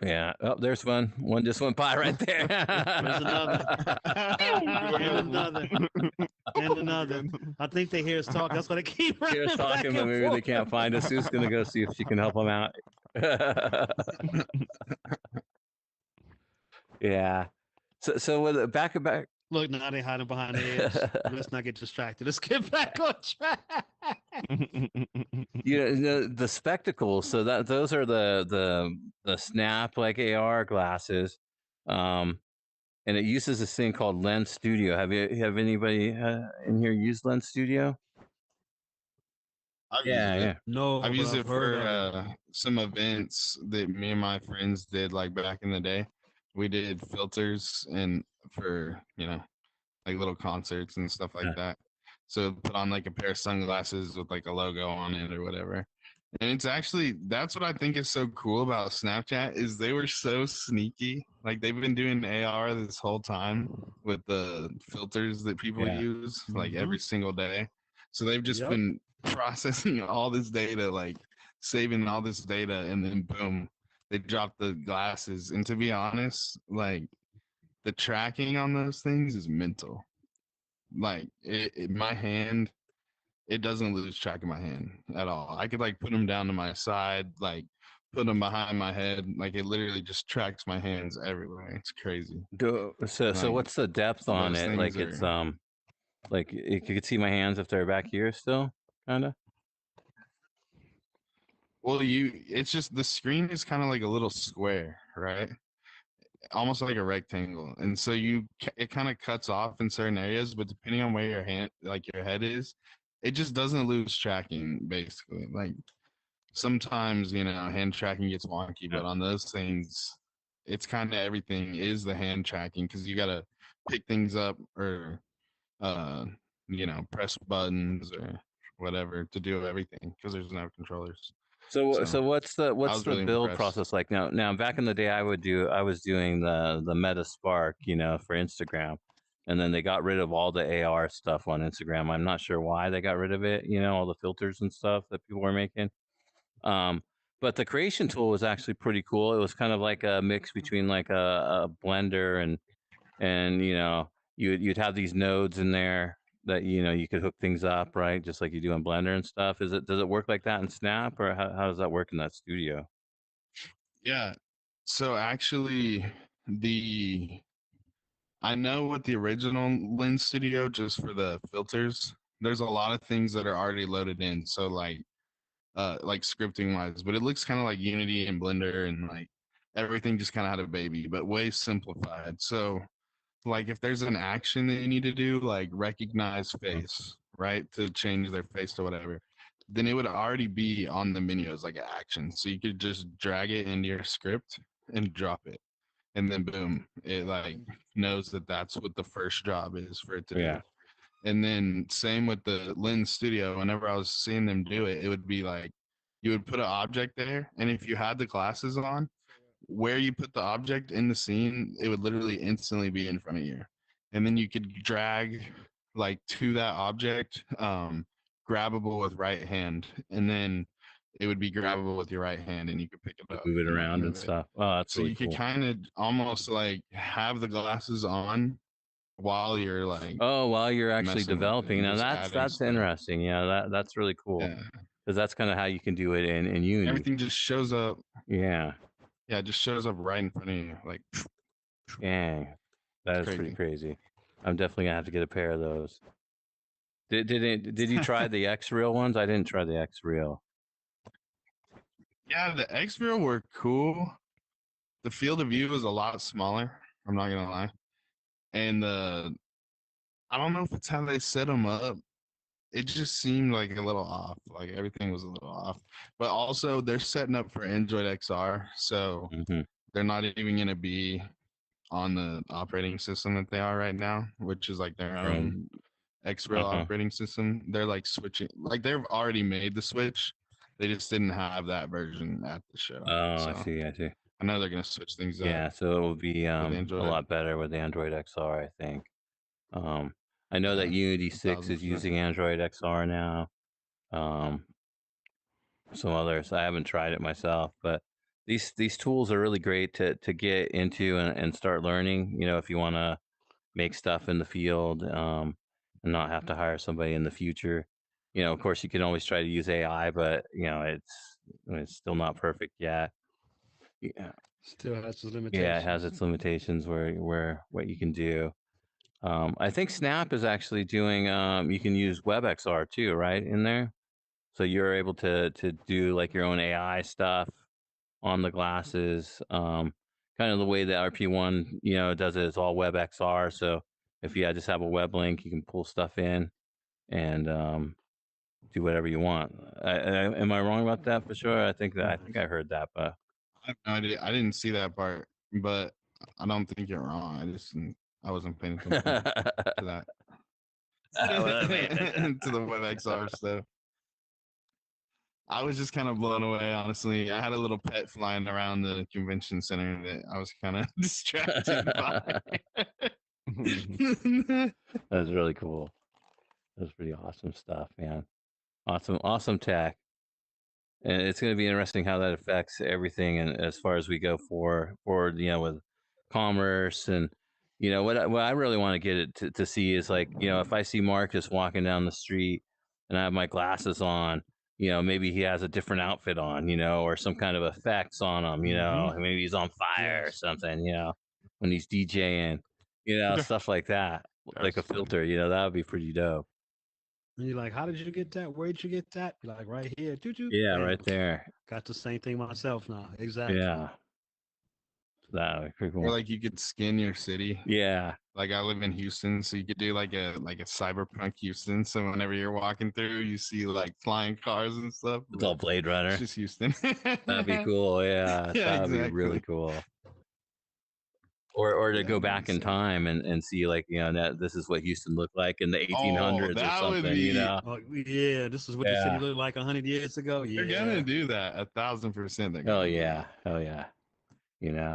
Yeah. Oh, there's one. One just went by right there. There's another. And another. And another. I think they hear us talk. That's why they keep running Here's back talking, but and maybe they forth. can't find us. Sue's gonna go see if she can help them out. Yeah. So with back. Look, now they hiding behind the edge. Let's not get distracted. Let's get back on track. The spectacles. So that those are the Snap like AR glasses, and it uses this thing called Lens Studio. Have anybody in here used Lens Studio? I've used Yeah, it. yeah. No, I've but used I've it heard for of it. some events that me and my friends did like back in the day. We did filters and for, like little concerts and stuff like Yeah. that. So put on like a pair of sunglasses with like a logo on it or whatever. And it's actually that's what I think is so cool about Snapchat is they were so sneaky. Like they've been doing AR this whole time with the filters that people Yeah. use like Mhm. every single day. So they've just Yep. been processing all this data, like saving all this data, and then boom, they dropped the glasses. And to be honest, like the tracking on those things is mental. Like my hand, it doesn't lose track of my hand at all. I could like put them down to my side, like put them behind my head. Like it literally just tracks my hands everywhere. It's crazy. So Like what's the depth on those it? things Like it's are. like you could see my hands if they're back here still, kind of. Well, it's just the screen is kind of like a little square, right? Almost like a rectangle, and so it kind of cuts off in certain areas, but depending on where your hand, like your head is, it just doesn't lose tracking. Basically, like sometimes hand tracking gets wonky, Yeah. but on those things, it's kind of everything is the hand tracking because you gotta pick things up or uh press buttons or whatever to do everything because there's no controllers. So So what's I what's was the really build impressed. process like now? Now back in the day, I was doing the Meta Spark, for Instagram, and then they got rid of all the AR stuff on Instagram. I'm not sure why they got rid of it. All the filters and stuff that people were making. But the creation tool was actually pretty cool. It was kind of like a mix between like a blender and you'd have these nodes in there that you could hook things up, right, just like you do in Blender and stuff. Does it work like that in Snap, or how does that work in that studio? Yeah. So actually, the I know what the original Lens Studio, just for the filters, there's a lot of things that are already loaded in. So like scripting wise, but it looks kind of like Unity and Blender, and like everything just kind of had a baby, but way simplified. So like if there's an action that you need to do, like recognize face, right, to change their face to whatever, then it would already be on the menu as like an action. So you could just drag it into your script and drop it, and then boom, it like knows that that's what the first job is for it to do. Yeah. And then same with the Lens Studio. Whenever I was seeing them do it, it would be like you would put an object there, and if you had the glasses on, where you put the object in the scene, it would literally instantly be in front of you. And then you could drag like to that object, grabbable with right hand, and then it would be grabbable with your right hand, and you could pick it up Move it and like around and move it. stuff. Oh, that's So really you could cool. kind of almost like have the glasses on while you're like Oh, while you're actually messing with it developing. and Now just that's adding that's stuff. interesting. Yeah, that's really cool, Yeah. because that's kind of how you can do it in Unity. Everything just shows up. Yeah. Yeah, it just shows up right in front of you. Like Dang. That it's is pretty crazy. crazy. I'm definitely gonna have to get a pair of those. Did you try the X Real ones? I didn't try the X Real. Yeah, the X Real were cool. The field of view was a lot smaller. I'm not gonna lie. And I don't know if it's how they set them up. It just seemed like a little off. Like everything was a little off. But also, they're setting up for Android XR, so Hmm. they're not even gonna be on the operating system that they are right now, which is like their own From X-Rail uh-huh. operating system. They're like switching, like they've already made the switch. They just didn't have that version at the show. Oh, I So see. I see. I know they're gonna switch things up Yeah, so it will be with a Android. lot better with Android XR, I think. Um, I know that Yeah, Unity 6 is 1000%. using Android XR now. Um, some others. I haven't tried it myself, but these tools are really great to get into and start learning. If you want to make stuff in the field, and not have to hire somebody in the future. Of course, you can always try to use AI, but it's still not perfect yet. Yeah, Still has its yeah, it has limitations. its limitations where what you can do. I think Snap is actually doing. You can use WebXR too, right in there. So you're able to do like your own AI stuff on the glasses. Kind of the way that RP1 does it is all WebXR. So if you just have a web link, you can pull stuff in and do whatever you want. Am I wrong about that for sure? I think I heard that, but I have no idea. I didn't see that part, but I don't think you're wrong. I wasn't paying attention to that. well, that made To the WebXR stuff. I was just kind of blown away, honestly. I had a little pet flying around the convention center that I was kind of distracted by. That's really cool. That's pretty awesome stuff, man. Awesome tech. And it's going to be interesting how that affects everything, and as far as we go forward, with commerce and what I really want to get it to see is like if I see Marcus walking down the street and I have my glasses on, maybe he has a different outfit on, or some kind of effects on him, maybe he's on fire or Yes. something, when he's DJing, stuff like that, like a That's funny. filter, that would be pretty dope. And you're like, how did you get that? Where did you get that? You're like, right here. Doo doo. Yeah, Bam. right there. Got the same thing myself now. Exactly. Yeah, that would be pretty Or cool. like you could skin your city. Yeah. Like I live in Houston, so you could do like a cyberpunk Houston. So whenever you're walking through, you see like flying cars and stuff. It's all But Blade it's Runner. just Houston. That'd be cool. Yeah, Yeah, that would be really exactly. cool. Or to Yeah, go that'd back be in sick. time and see like that this is what Houston looked like in the Oh, 1800s or that would something. be. Oh, yeah. This is what the city Yeah. looked like 100 years ago. They're Yeah. gonna do that. 1000%. They're Oh gonna do yeah. that. Oh yeah.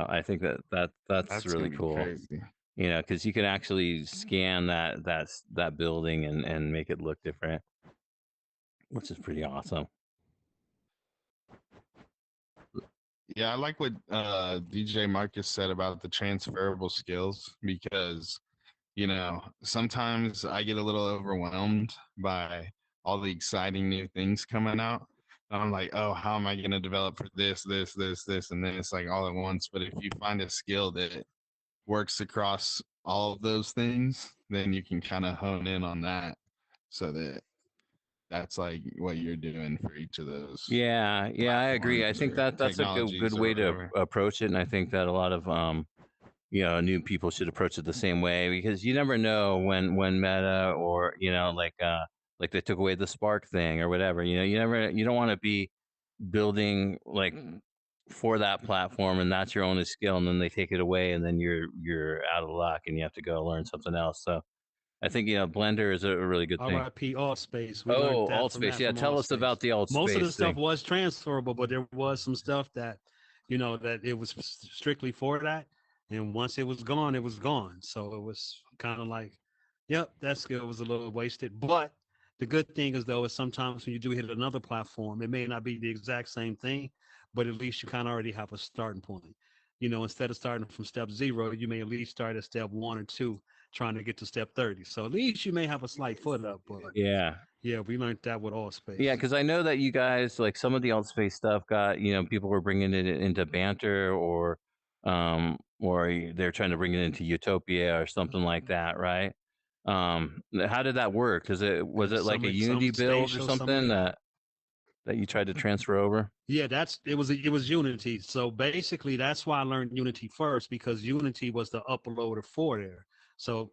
I think that's That's really gonna be cool. crazy. Because you can actually scan that building and make it look different, which is pretty awesome. Yeah, I like what DJ Marcus said about the transferable skills because, sometimes I get a little overwhelmed by all the exciting new things coming out. I'm like, oh, how am I going to develop for this, and then it's like all at once. But if you find a skill that works across all of those things, then you can kind of hone in on that so that that's like what you're doing for each of those Yeah, yeah, I agree. I platforms think or that that's a good technologies or way to whatever. approach it, and I think that a lot of new people should approach it the same way because you never know when Meta or like they took away the Spark thing or whatever. You don't want to be building like for that platform and that's your only skill, and then they take it away, and then you're out of luck and you have to go learn something else. So I think Blender is a really good thing. RIP Alt Space. We learned Oh, that alt space. Yeah, from tell Alt us Space. about the alt Most of the space stuff thing. was transferable, but there was some stuff that, that it was strictly for that. And once it was gone, it was gone. So it was kind of like, yep, that skill was a little wasted. But the good thing is, though, is sometimes when you do hit another platform, it may not be the exact same thing, but at least you kind of already have a starting point. Instead of starting from step 0, you may at least start at step 1 or 2, trying to get to step 30. So at least you may have a slight foot up, but Yeah. yeah, we learned that with all Yeah, space. because I know that you guys like some of the alt space stuff got people were bringing it into banter or they're trying to bring it into Utopia or something like that, right? How did that work? Because it was Yeah, it like a Unity some build or spatial, some something that you tried to transfer over? yeah, it was Unity. So basically, that's why I learned Unity first because Unity was the uploader for there. So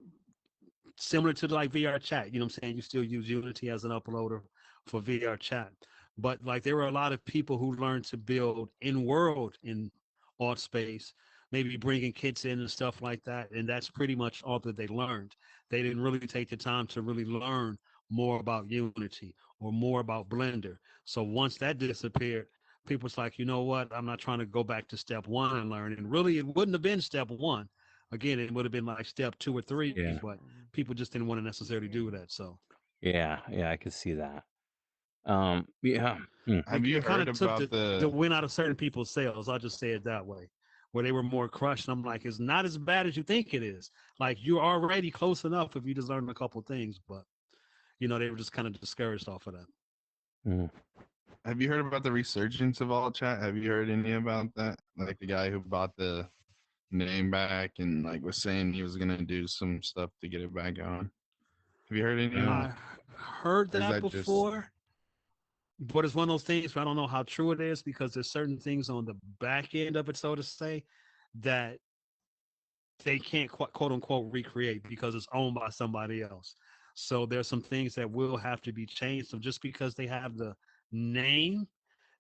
similar to like VR chat, what I'm saying? You still use Unity as an uploader for VR chat. But like there were a lot of people who learned to build in world in art space, maybe bringing kids in and stuff like that. And that's pretty much all that they learned. They didn't really take the time to really learn more about Unity or more about Blender. So once that disappeared, people's like, you know what? I'm not trying to go back to step 1 and learn. And really, it wouldn't have been step 1. Again, it would have been like step 2 or 3, Yeah. but people just didn't want to necessarily do that. So Yeah, yeah, I could see that. Yeah. Have you it kind heard of took about the the win out of certain people's sales. I'll just say it that way, where they were more crushed. And I'm like, it's not as bad as you think it is. Like you're already close enough if you just learn a couple things, but they were just kind of discouraged off of that. Mm. have you heard about the resurgence of all chat? Have you heard any about that? Like the guy who bought the name back and like was saying he was gonna do some stuff to get it back on. Have you heard any of Uh, that? I heard Or is that that just before, but it's one of those things where I don't know how true it is because there's certain things on the back end of it, so to say, that they can't quote unquote recreate because it's owned by somebody else. So there's some things that will have to be changed. So just because they have the name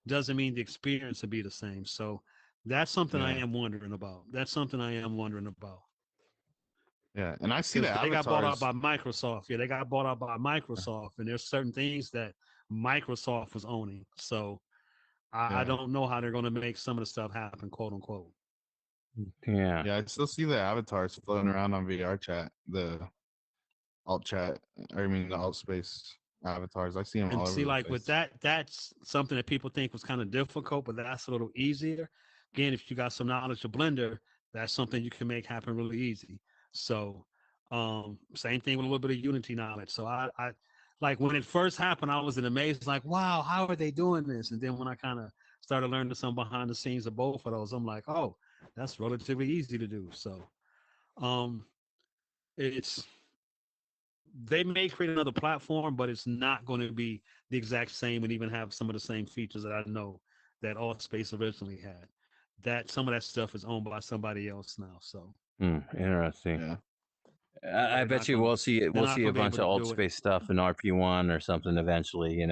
doesn't mean the experience will be the same. So that's something I yeah. am wondering about. That's something I am wondering about Yeah. And I see the because they got bought out avatars. by Microsoft. Yeah, they got bought out by Microsoft, and there's certain things that Microsoft was owning. So I Yeah. don't know how they're going to make some of the stuff happen, quote unquote. yeah. Yeah, I still see the avatars floating around on VR chat, the alt chat, I mean the alt space avatars. I see them And all over see, the like with place. that, that's something that people think was kind of difficult, but that's a little easier. Again, if you got some knowledge of Blender, that's something you can make happen really easy. So, same thing with a little bit of Unity knowledge. So I like when it first happened, I was in amazed, like, wow, how are they doing this? And then when I kind of started learning some behind the scenes of both of those, I'm like, oh, that's relatively easy to do. So, um, it's they may create another platform, but it's not going to be the exact same and even have some of the same features that I know that Allspace originally had. That some of that stuff is owned by somebody else now, so Interesting. Yeah. I they're bet not you going to they're we'll not see a going to be bunch able of to alt do it. space stuff in RP1 or something eventually,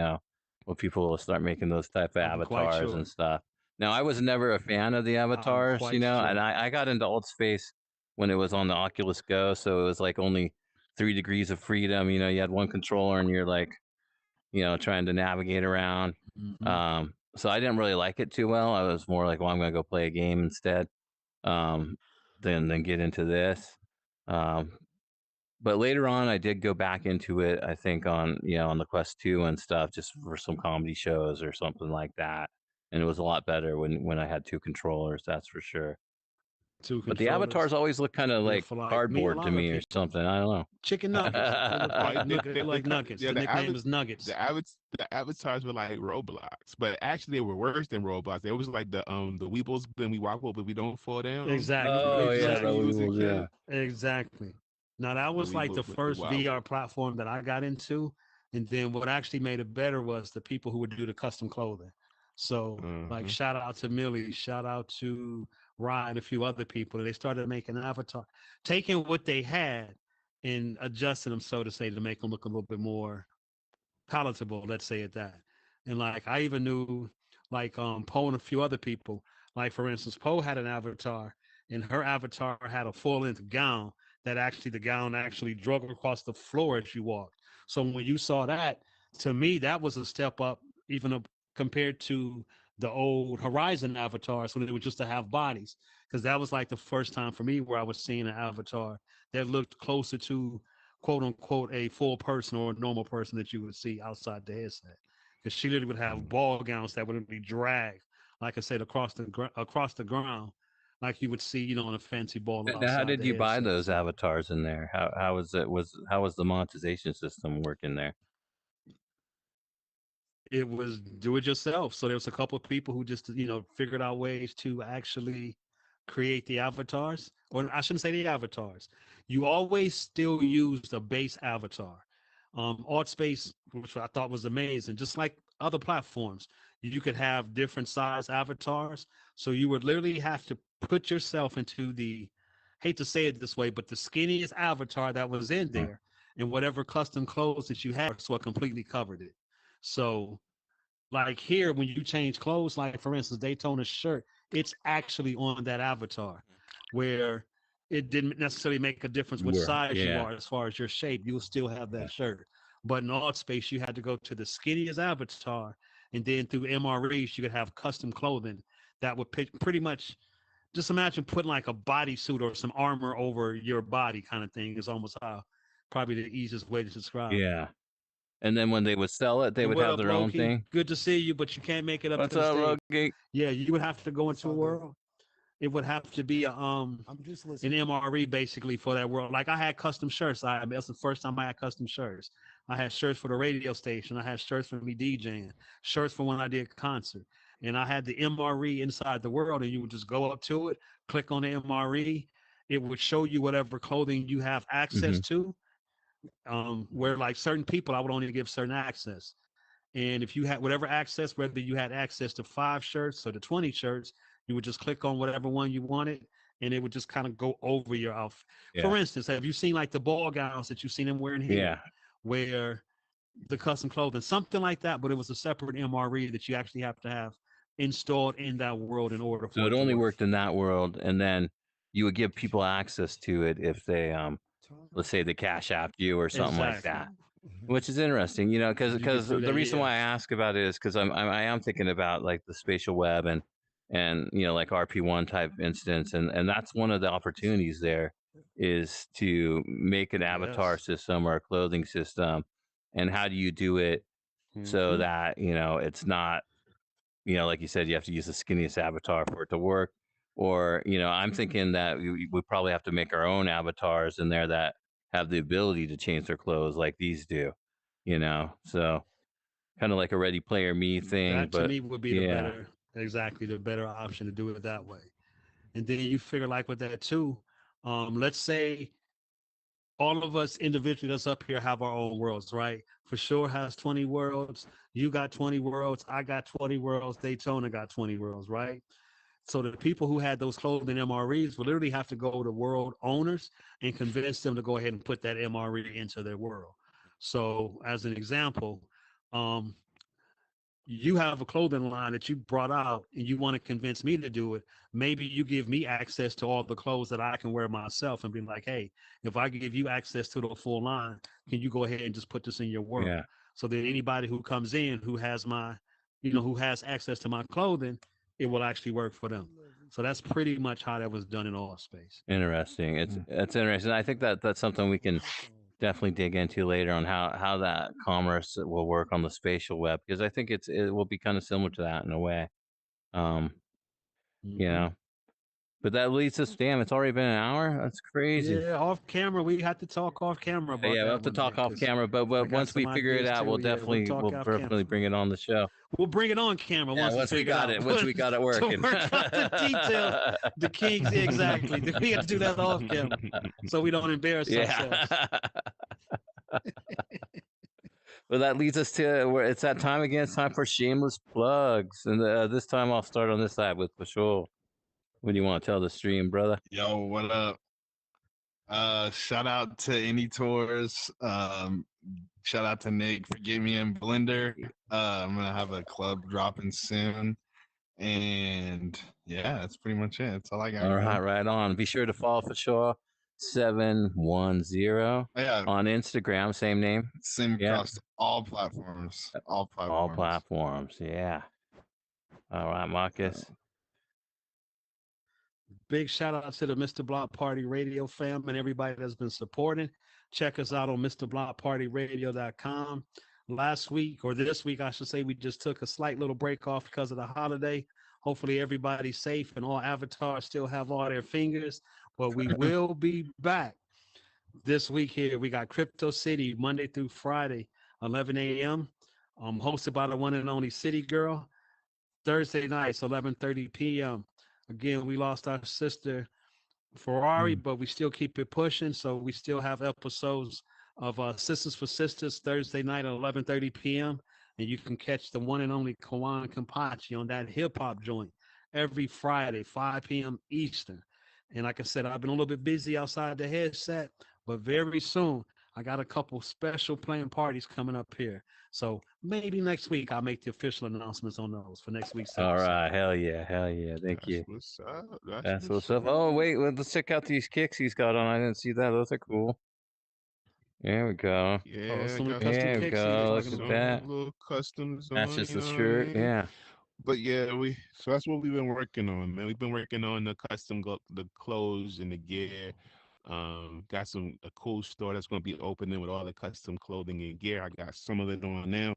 where people will start making those type of I'm quite avatars sure. and stuff. Now, I was never a fan of the I'm avatars, quite and sure. I got into alt space when it was on the Oculus Go, so it was like only 3 degrees of freedom. You had one controller and you're like, trying to navigate around. Hmm. So I didn't really like it too well. I was more like, well, I'm going to go play a game instead, um, than get into this. Um, but later on, I did go back into it. I think on the Quest 2 and stuff, just for some comedy shows or something like that. and it was a lot better when I had two controllers. That's for sure. Two But the controllers. avatars always look kind of Yeah, like for like me, a cardboard to lot of me or people. something. I don't Chicken nuggets. They look Oh, like like nuggets. yeah, The nickname is Nuggets. the avatars were like Roblox, but actually they were worse than Roblox. It was like the Weebles, then we walk over, but we don't fall down. Exactly. Oh You yeah, used to the Exactly. use it, Weebles, kid. yeah. Exactly. Now that The was like the Weebles with the first VR wobble. platform that I got into, and then what actually made it better was the people who would do the custom clothing. So like Uh-huh. shout out to Millie, shout out to Ryan, a few other people. They started making an avatar, taking what they had and adjusting them, so to say, to make them look a little bit more palatable, let's say it that. And like I even knew like Poe and a few other people. Like for instance, Poe had an avatar and her avatar had a full-length gown that actually the gown actually drug across the floor as you walked. So when you saw that, to me, that was a step up, even compared to the old Horizon avatars when it was just to have bodies. Because that was like the first time for me where I was seeing an avatar that looked closer to quote unquote a full person or a normal person that you would see outside the headset. Because she literally would have ball gowns that would be dragged, like I said, across the ground, like you would see, on a fancy ball Now, how outside did the you buy headset. those So avatars in there? How was it? How was the monetization system working there? it was do it yourself. So there was a couple of people who just, figured out ways to actually create the avatars, or I shouldn't say the avatars. You always still use the base avatar. ArtSpace, which I thought was amazing, just like other platforms, you could have different size avatars. So you would literally have to put yourself into hate to say it this way, but the skinniest avatar that was in Mm. there and whatever custom clothes that you had, so it completely covered it. So like here, when you change clothes, like for instance, Daytona's shirt, it's actually on that avatar where it didn't necessarily make a difference which size you Yeah. are as far as your shape, you'll still have that shirt. But in Art Space, you had to go to the skinniest avatar, and then through MREs, you could have custom clothing that would pretty much just imagine putting like a bodysuit or some armor over your body kind of thing is almost how probably the easiest way to describe it. Yeah. And then when they would sell it, they And would what have up, their own Loki? thing. Good to see you, but you can't make it up to What's the up, stage. Loki? Yeah, you would have to go into a world. It would have to be an MRE basically for that world. Like I had custom shirts. That's the first time I had custom shirts. I had shirts for the radio station. I had shirts for me DJing, shirts for when I did concert. And I had the MRE inside the world, and you would just go up to it, click on the MRE. It would show you whatever clothing you have access Hmm. to. Where like certain people, I would only give certain access. And if you had whatever access, whether you had access to 5 shirts or to 20 shirts, you would just click on whatever one you wanted, and it would just kind of go over your outfit. Yeah. For instance, have you seen like the ball gowns that you've seen them wearing Yeah. here, where the custom clothing, something like that, but it was a separate MRE that you actually have to have installed in that world in order So for it it to only work. worked in that world, and then you would give people access to it if they, let's say, they cash app you or something like Exactly. that. Which is interesting, You could because do the that, reason why I yes. ask about it is because I am thinking about like the spatial web and like RP1 type instance, and that's one of the opportunities there is to make an avatar Yes. system or a clothing system, and how do you do it so Hmm. that it's not like you said, you have to use the skinniest avatar for it to work. Or, I'm thinking that we probably have to make our own avatars in there that have the ability to change their clothes like these do, So kind of like a Ready Player Me thing, That to but me would be yeah. exactly the better option to do it that way. And then you figure like with that too, let's say all of us individually that's up here have our own worlds, right? For sure has 20 worlds. You got 20 worlds. I got 20 worlds. Daytona got 20 worlds, right? So the people who had those clothing MREs will literally have to go to world owners and convince them to go ahead and put that MRE into their world. So as an example, um, you have a clothing line that you brought out and you want to convince me to do it. Maybe you give me access to all the clothes that I can wear myself and be like, hey, if I give you access to the full line, can you go ahead and just put this in your world? Yeah. So that anybody who comes in who has who has access to my clothing, it will actually work for them. So that's pretty much how that was done in all space. Interesting. Mm. It's interesting. I think that that's something we can definitely dig into later on how that commerce will work on the spatial web, because I think it will be kind of similar to that in a way. Um, you Hmm. know, but that leads us. Damn, it's already been an hour. That's crazy. Yeah, off camera, we had to talk off camera about Yeah, we'll that have to one talk off because camera, but I got once we some figure it ideas out, too. Yeah, we'll we'll talk off definitely camera. bring it on the show. We'll bring it on camera Yeah, once we figure it out. once we got it To working. work out the details, the kinks, yeah, exactly. We have to do that off camera so we don't embarrass ourselves. Yeah. Well, that leads us to where it's that time again. It's time for shameless plugs, and this time I'll start on this side with Pashul. What do you want to tell the stream, brother? Yo, what up? Shout out to Any Tours. Shout out to Nick for getting me in Blender. I'm gonna have a club dropping soon, and yeah, that's pretty much it. That's all I got. All right, man. right on. Be sure to follow Pashul 710 Yeah, on Instagram. Same name. same Yeah, across all platforms. All all platforms. platforms. Yeah. All right, Marcus. Big shout out to the Mr. Block Party Radio fam and everybody that's been supporting. Check us out on MrBlockPartyRadio.com. Last week, or this week, I should say, we just took a slight little break off because of the holiday. Hopefully, everybody's safe and all avatars still have all their fingers. But we will be back this week here. We got Crypto City Monday through Friday, 11 a.m. Hosted by the one and only City Girl. Thursday nights, 11:30 p.m. Again, we lost our sister Ferrari, but we still keep it pushing. So we still have episodes of Sisters for Sisters Thursday night at 11:30 p.m. And you can catch the one and only Kawan Kampachi on that hip hop joint every Friday, 5 p.m. Eastern. And like I said, I've been a little bit busy outside the headset, but very soon I got a couple special playing parties coming up here. So maybe next week I'll make the official announcements on those for next week's All episode. right, hell yeah, thank That's you. what's up. That's That's what's what's up. Oh wait, let's check out these kicks he's got on. I didn't see that. Those are cool. There we go. Yeah, Some of got the custom There we kicks you're go. Look talking at about. that. some little customs on, Matches you the know what I shirt. mean? Yeah. But yeah, so that's what we've been working on, man. We've been working on the the clothes and the gear. Got a cool store that's gonna be opening with all the custom clothing and gear. I got some of it on now.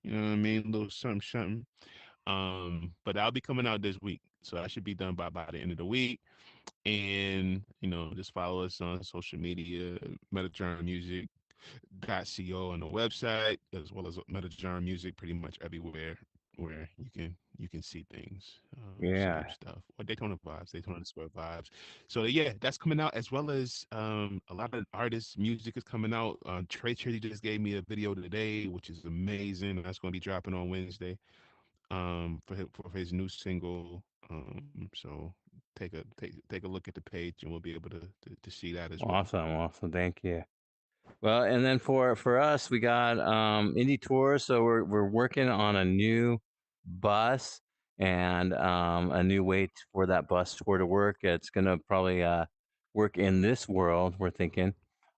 You know what I mean? A little something, something. But that'll be coming out this week, so that should be done by the end of the week. And just follow us on social media, Metagerm Music .co on the website, as well as Metagerm Music, pretty much everywhere where you can see things, Yeah. same stuff, or Daytona Square vibes. So yeah, that's coming out, as well as a lot of artists' music is coming out. Trey Trizzy just gave me a video today, which is amazing. That's going to be dropping on Wednesday. For his new single. So take a look at the page, and we'll be able to see that as well. Awesome. Thank you. Well, and then for us, we got Indie Tours. So we're working on a new bus and a new way for that bus tour to work. It's gonna probably work in this world. We're thinking.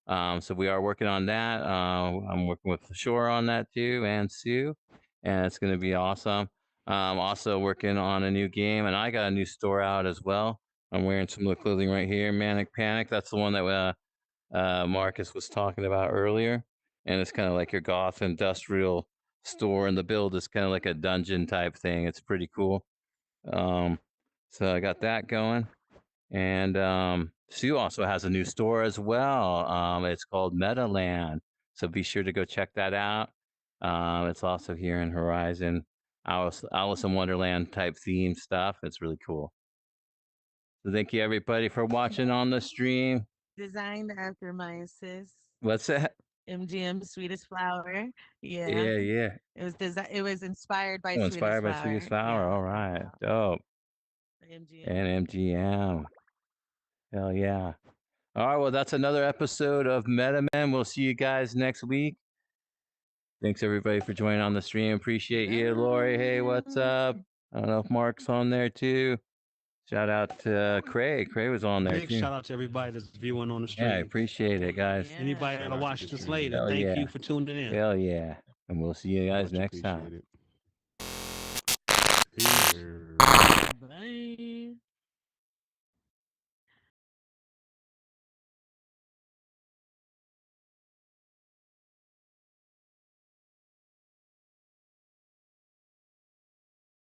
So we are working on that. I'm working with Shore on that too, and Sue, and it's gonna be awesome. Also working on a new game, and I got a new store out as well. I'm wearing some of the clothing right here, Manic Panic. That's the one that Marcus was talking about earlier, and it's kind of like your goth industrial store, and the build is kind of like a dungeon type thing. It's pretty cool. Um, so I got that going, and Sue also has a new store as well. It's called Metaland, so be sure to go check that out. It's also here in Horizon, Alice in Wonderland type theme stuff. It's really cool. So thank you everybody for watching on the stream. Designed after my sis, What's that? MGM Sweetest Flower. Yeah. Yeah. It was inspired by Oh, Sweetest inspired by Flower. Sweetest Flower. Yeah. All right. Dope. MGM. And MGM. Hell yeah. All right. Well, that's another episode of MetaMen. We'll see you guys next week. Thanks everybody for joining on the stream. Appreciate you, Lori. Hey, what's up? I don't know if Mark's on there too. Shout out to Craig. Craig was on there Big too. shout out to everybody that's viewing on the Yeah, I stream. appreciate it, guys. Yeah. Anybody Shout that'll out to watch the this stream. later, Hell thank yeah. you for tuning in. Hell yeah. And we'll see you guys Much next time. appreciated. Peace.